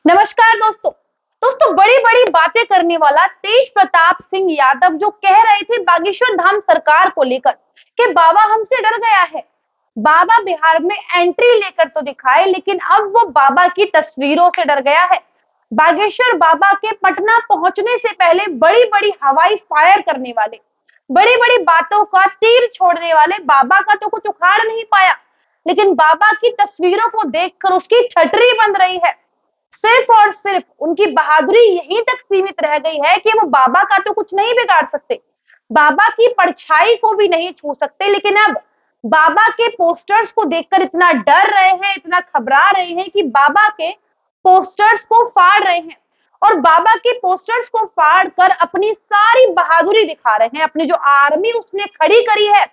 नमस्कार दोस्तों। बड़ी बड़ी बातें करने वाला तेज प्रताप सिंह यादव जो कह रहे थे बागेश्वर धाम सरकार को लेकर कि बाबा हमसे डर गया है। बाबा बिहार में एंट्री लेकर तो दिखाए, लेकिन अब वो बाबा की तस्वीरों से डर गया है। बागेश्वर बाबा के पटना पहुंचने से पहले बड़ी बड़ी हवाई फायर करने वाले, बड़ी बड़ी बातों का तीर छोड़ने वाले बाबा का तो कुछ उखाड़ नहीं पाया, लेकिन बाबा की तस्वीरों को देखकर उसकी ठटरी बंध रही है। सिर्फ और सिर्फ उनकी बहादुरी यहीं तक सीमित रह गई है कि वो बाबा का तो कुछ नहीं बिगाड़ सकते, बाबा की परछाई को भी नहीं छू सकते, लेकिन अब बाबा के पोस्टर्स को देखकर इतना डर रहे हैं, इतना घबरा रहे हैं कि बाबा के पोस्टर्स को फाड़ रहे हैं और बाबा के पोस्टर्स को फाड़ कर अपनी सारी बहादुरी दिखा रहे हैं। अपनी जो आर्मी उसने खड़ी करी है,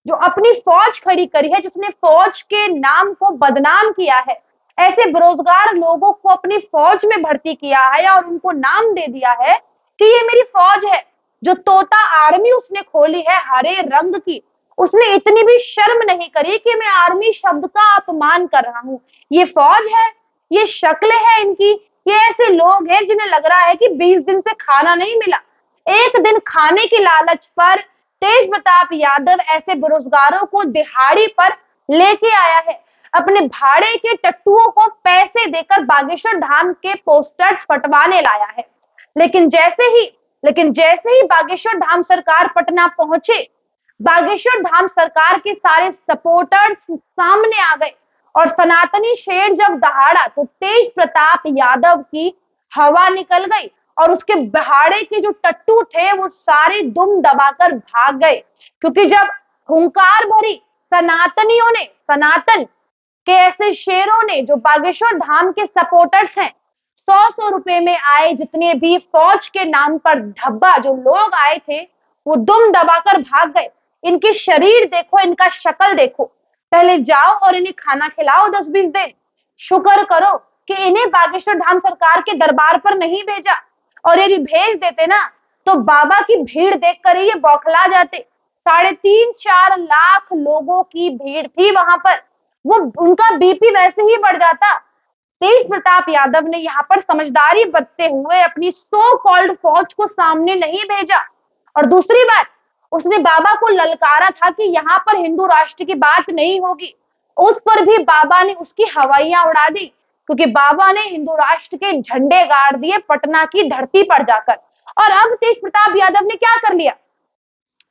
जो अपनी फौज खड़ी करी है, जिसने फौज के नाम को बदनाम किया है, ऐसे बेरोजगार लोगों को अपनी फौज में भर्ती किया है और उनको नाम दे दिया है कि ये मेरी फौज है। जो तोता आर्मी उसने खोली है हरे रंग की, उसने इतनी भी शर्म नहीं करी कि मैं आर्मी शब्द का अपमान कर रहा हूं। ये फौज है, ये शक्लें है इनकी, ये ऐसे लोग हैं जिन्हें लग रहा है कि 20 दिन से खाना नहीं मिला। एक दिन खाने की लालच पर तेज प्रताप यादव ऐसे बेरोजगारों को दिहाड़ी पर लेके आया है। अपने भाड़े के टट्टुओं को पैसे देकर बागेश्वर धाम के पोस्टर्स फटवाने लाया है। लेकिन जैसे ही बागेश्वर धाम सरकार पटना पहुंचे, बागेश्वर धाम सरकार के सारे सपोर्टर्स सामने आ गए और सनातनी शेर जब दहाड़ा तो तेज प्रताप यादव की हवा निकल गई और उसके भाड़े के जो टट्टू थे वो सारे दुम दबाकर भाग गए, क्योंकि जब हुंकार भरी सनातन के ऐसे शेरों ने, जो बागेश्वर धाम के सपोर्टर्स हैं, 100 रुपए में आए जितने भी फौज के नाम पर धब्बा जो लोग आए थे, वो दुम दबाकर भाग गए। इनकी शरीर देखो, इनका शक्ल देखो। पहले जाओ और इन्हें खाना खिलाओ 10-20 दिन, शुक्र करो कि इन्हें बागेश्वर धाम सरकार के दरबार पर नहीं भेजा, और यदि भेज देते ना तो बाबा की भीड़ देखकर ही ये बौखला जाते। 3.5-4 लाख लोगों की भीड़ थी वहां पर, वो उनका बीपी वैसे ही बढ़ जाता। तेज प्रताप यादव ने यहाँ पर समझदारी बरतते हुए अपनी सो कॉल्ड फौज को सामने नहीं भेजा। और दूसरी बात, उसने बाबा को ललकारा था कि यहाँ पर हिंदू राष्ट्र की बात नहीं होगी। उस पर भी बाबा ने उसकी हवाइयां उड़ा दी, क्योंकि बाबा ने हिंदू राष्ट्र के झंडे गाड़ दिए पटना की धरती पर जाकर। और अब तेज प्रताप यादव ने क्या कर लिया?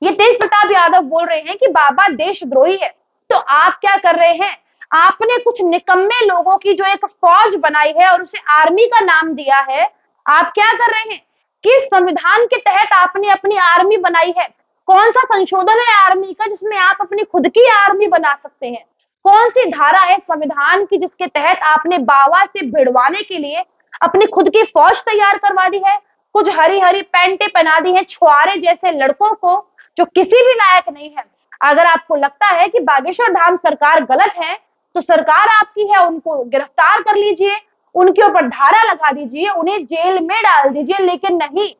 ये तेज प्रताप यादव बोल रहे हैं कि बाबा देशद्रोही है। तो आप क्या कर रहे हैं? आपने कुछ निकम्मे लोगों की जो एक फौज बनाई है और उसे आर्मी का नाम दिया है, आप क्या कर रहे हैं? किस संविधान के तहत आपने अपनी आर्मी बनाई है? कौन सा संशोधन है आर्मी का जिसमें आप अपनी खुद की आर्मी बना सकते हैं? कौन सी धारा है संविधान की जिसके तहत आपने बाबा से भिड़वाने के लिए अपनी खुद की फौज तैयार करवा दी है? कुछ हरी हरी पैंटें पहना दी है छुआरे जैसे लड़कों को जो किसी भी लायक नहीं है। अगर आपको लगता है कि बागेश्वर धाम सरकार गलत है तो सरकार आपकी है, उनको गिरफ्तार कर लीजिए, उनके ऊपर धारा लगा दीजिए, उन्हें जेल में डाल दीजिए, लेकिन नहीं,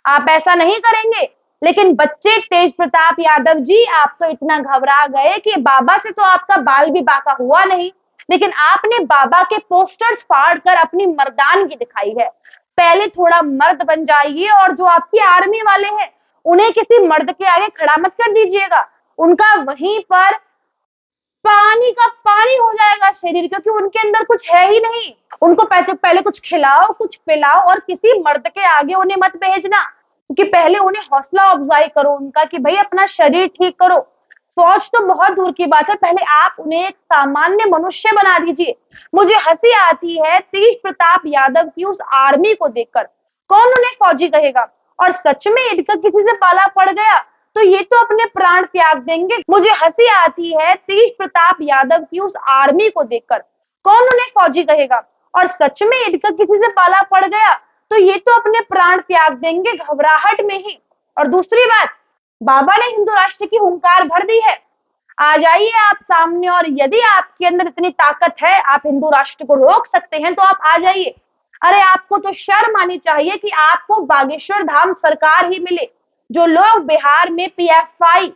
आप ऐसा नहीं करेंगे। लेकिन बच्चे तेज प्रताप यादव जी, आप तो इतना घबरा गए कि बाबा से तो आपका बाल भी बाका हुआ नहीं, लेकिन आपने बाबा के पोस्टर्स फाड़कर अपनी मर्दानगी दिखाई है। पहले थोड़ा मर्द बन जाइए और जो आपकी आर्मी वाले हैं उन्हें किसी मर्द के आगे खड़ा मत कर दीजिएगा। उनका वहीं पर पानी का पानी हो जाएगा शरीर, क्योंकि उनके अंदर कुछ है ही नहीं। उनको पहले कुछ खिलाओ, कुछ पिलाओ और किसी मर्द के आगे उन्हें मत भेजना, क्योंकि पहले उन्हें हौसला अफजाई करो उनका कि भाई अपना शरीर ठीक करो। फौज तो बहुत दूर की बात है, पहले आप उन्हें एक सामान्य मनुष्य बना दीजिए। मुझे हंसी आती है तेज प्रताप यादव की उस आर्मी को देखकर। कौन उन्हें फौजी कहेगा? और सच में इनका किसी से पाला पड़ गया तो ये तो अपने प्राण त्याग देंगे। मुझे हंसी आती है तेज प्रताप यादव की उस आर्मी को देखकर। कौन उन्हें फौजी कहेगा? और सच में इनका किसी से पाला पड़ गया तो ये तो अपने प्राण त्याग देंगे घबराहट में ही। और दूसरी बात, बाबा ने हिंदू राष्ट्र की हुंकार भर दी है। आ जाइए आप सामने, और यदि आपके अंदर इतनी ताकत है, आप हिंदू राष्ट्र को रोक सकते हैं तो आप आ जाइए। अरे आपको तो शर्म आनी चाहिए कि आपको बागेश्वर धाम सरकार ही मिले। जो लोग बिहार में पीएफआई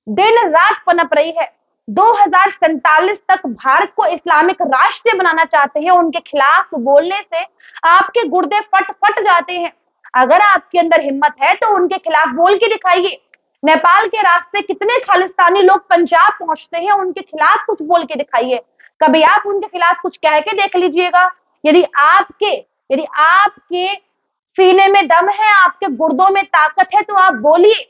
दिन रात पनप रही है, 2047 तक भारत को इस्लामिक राष्ट्र बनाना चाहते हैं, उनके खिलाफ बोलने से आपके गुर्दे फट फट जाते हैं। अगर आपके अंदर हिम्मत है तो उनके खिलाफ बोल के दिखाइए। नेपाल के रास्ते कितने खालिस्तानी लोग पंजाब पहुंचते हैं, उनके खिलाफ कुछ बोल के दिखाइए। कभी आप उनके खिलाफ कुछ कह के देख लीजिएगा। यदि आपके सीने में दम है, आपके गुर्दों में ताकत है तो आप बोलिए।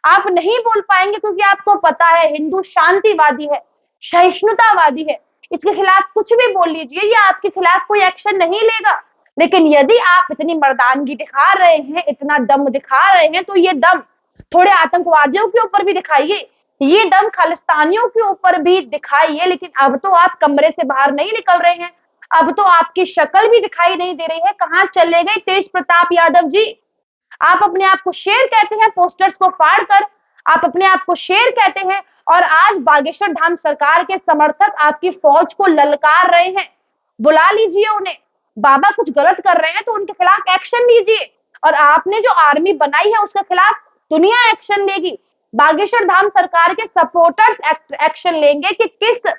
आप नहीं बोल पाएंगे क्योंकि आपको पता है हिंदू शांतिवादी है, सहिष्णुतावादी है। इसके खिलाफ कुछ भी बोल लीजिए, ये आपके खिलाफ कोई एक्शन नहीं लेगा। लेकिन यदि आप इतनी मर्दानगी दिखा रहे हैं, इतना दम दिखा रहे हैं, तो ये दम थोड़े आतंकवादियों के ऊपर भी दिखाइए, ये दम खालिस्तानियों के ऊपर भी दिखाइए। लेकिन अब तो आप कमरे से बाहर नहीं निकल रहे हैं, अब तो आपकी शक्ल भी दिखाई नहीं दे रही है। कहां चले गए तेज प्रताप यादव जी? आप अपने आप को शेर कहते हैं, पोस्टर्स को फाड़ कर आप अपने आप को शेर कहते हैं, और आज बागेश्वर धाम सरकार के समर्थक आपकी फौज को ललकार रहे हैं। बुला लीजिए उन्हें। बाबा कुछ गलत कर रहे हैं तो उनके खिलाफ एक्शन लीजिए, और आपने जो आर्मी बनाई है उसके खिलाफ दुनिया एक्शन लेगी। बागेश्वर धाम सरकार के सपोर्टर्स एक्शन लेंगे कि किस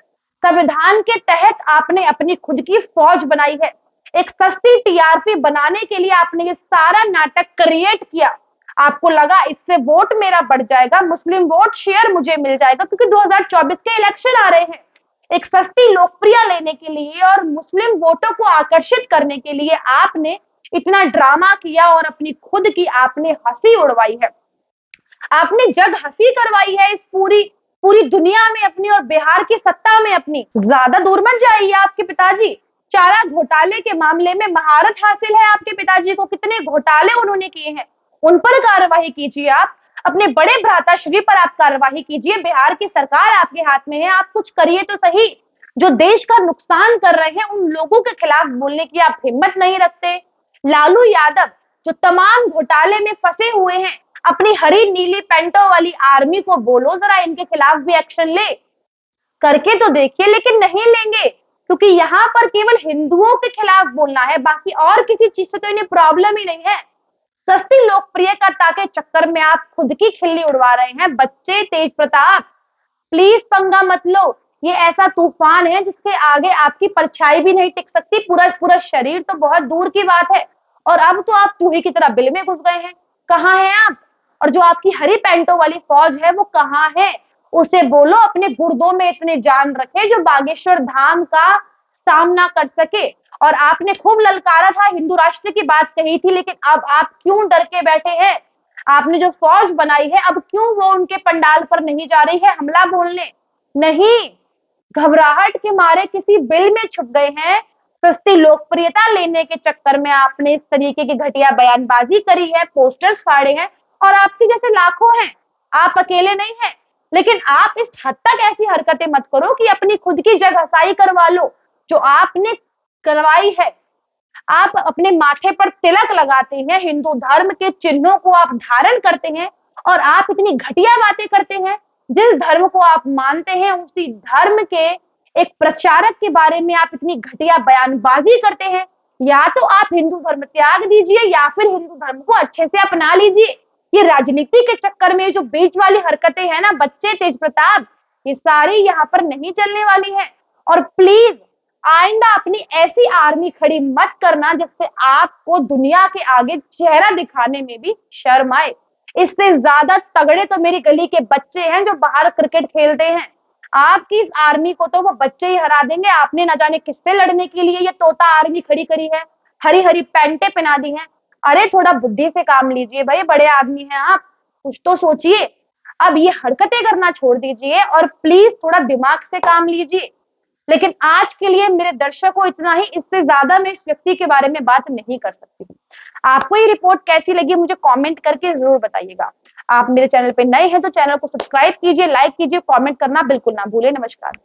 संविधान के तहत आपने अपनी खुद की फौज बनाई है। एक सस्ती टीआरपी बनाने के लिए आपने ये सारा नाटक क्रिएट किया। आपको लगा इससे वोट मेरा बढ़ जाएगा, मुस्लिम वोट शेयर मुझे मिल जाएगा, क्योंकि 2024 के इलेक्शन आ रहे हैं। एक सस्ती लोकप्रियता लेने के लिए और मुस्लिम वोटों को आकर्षित करने के लिए आपने इतना ड्रामा किया और अपनी खुद की आपने हंसी उड़वाई है। आपने जग हंसी करवाई है इस पूरी दुनिया में अपनी और बिहार की सत्ता में अपनी। ज्यादा दूर मत जाइए। आपके पिताजी चारा घोटाले के मामले में महारत हासिल है आपके पिताजी को। कितने घोटाले उन्होंने किए हैं, उन पर कार्रवाई कीजिए। आप अपने बड़े भ्राताश्री पर आप कार्रवाई कीजिए। बिहार की सरकार आपके हाथ में है, आप कुछ करिए तो सही। जो देश का नुकसान कर रहे हैं उन लोगों के खिलाफ बोलने की आप हिम्मत नहीं रखते। लालू यादव जो तमाम घोटाले में फंसे हुए हैं, अपनी हरी नीली पेंटों वाली आर्मी को बोलो जरा इनके खिलाफ भी एक्शन ले, करके तो देखिए। लेकिन नहीं लेंगे, क्योंकि यहाँ पर केवल हिंदुओं के खिलाफ बोलना है, बाकी और किसी चीज से तो इन्हें प्रॉब्लम ही नहीं है। सस्ती लोकप्रियता के चक्कर में आप खुद की खिल्ली उड़वा रहे हैं। बच्चे तेज प्रताप, प्लीज पंगा मत लो। ये ऐसा तूफान है जिसके आगे आपकी परछाई भी नहीं टिक सकती। पूरा शरीर तो बहुत दूर की बात है, और अब तो आप चूहे की तरह बिल में घुस गए हैं। कहाँ हैं आप? और जो आपकी हरी पैंटों वाली फौज है वो कहाँ है? उसे बोलो अपने गुर्दों में इतने जान रखे जो बागेश्वर धाम का सामना कर सके। और आपने खूब ललकारा था, हिंदू राष्ट्र की बात कही थी, लेकिन अब आप क्यों डर के बैठे हैं? आपने जो फौज बनाई है, अब क्यों वो उनके पंडाल पर नहीं जा रही है हमला बोलने? नहीं, घबराहट के मारे किसी बिल में छुप गए हैं। सस्ती लोकप्रियता लेने के चक्कर में आपने इस तरीके की घटिया बयानबाजी करी है, पोस्टर्स फाड़े हैं, और आपके जैसे लाखों हैं, आप अकेले नहीं हैं। लेकिन आप इस हद तक ऐसी हरकतें मत करो कि अपनी खुद की जग हसाई करवा लो जो आपने करवाई है। आप अपने माथे पर तिलक लगाते हैं, हिंदू धर्म के चिन्हों को आप धारण करते हैं, और आप इतनी घटिया बातें करते हैं। जिस धर्म को आप मानते हैं उसी धर्म के एक प्रचारक के बारे में आप इतनी घटिया बयानबाजी करते हैं। या तो आप हिंदू धर्म त्याग दीजिए या फिर हिंदू धर्म को अच्छे से अपना लीजिए। ये राजनीति के चक्कर में जो बीच वाली हरकतें हैं ना बच्चे तेज प्रताप, ये सारी यहाँ पर नहीं चलने वाली है। और प्लीज आइंदा अपनी ऐसी आर्मी खड़ी मत करना जिससे आपको दुनिया के आगे चेहरा दिखाने में भी शर्म आए। इससे ज्यादा तगड़े तो मेरी गली के बच्चे हैं जो बाहर क्रिकेट खेलते हैं। आपकी इस आर्मी को तो वो बच्चे ही हरा देंगे। आपने न जाने किससे लड़ने के लिए ये तोता आर्मी खड़ी करी है, हरी हरी पैंटे पहना दी हैं। अरे थोड़ा बुद्धि से काम लीजिए भाई, बड़े आदमी हैं आप, कुछ तो सोचिए। अब ये हरकतें करना छोड़ दीजिए और प्लीज थोड़ा दिमाग से काम लीजिए। लेकिन आज के लिए मेरे दर्शकों इतना ही, इससे ज्यादा मैं इस व्यक्ति के बारे में बात नहीं कर सकती हूँ। आपको ये रिपोर्ट कैसी लगी मुझे कमेंट करके जरूर बताइएगा। आप मेरे चैनल पे नए हैं तो चैनल को सब्सक्राइब कीजिए, लाइक कीजिए, कमेंट करना बिल्कुल ना भूलें। नमस्कार।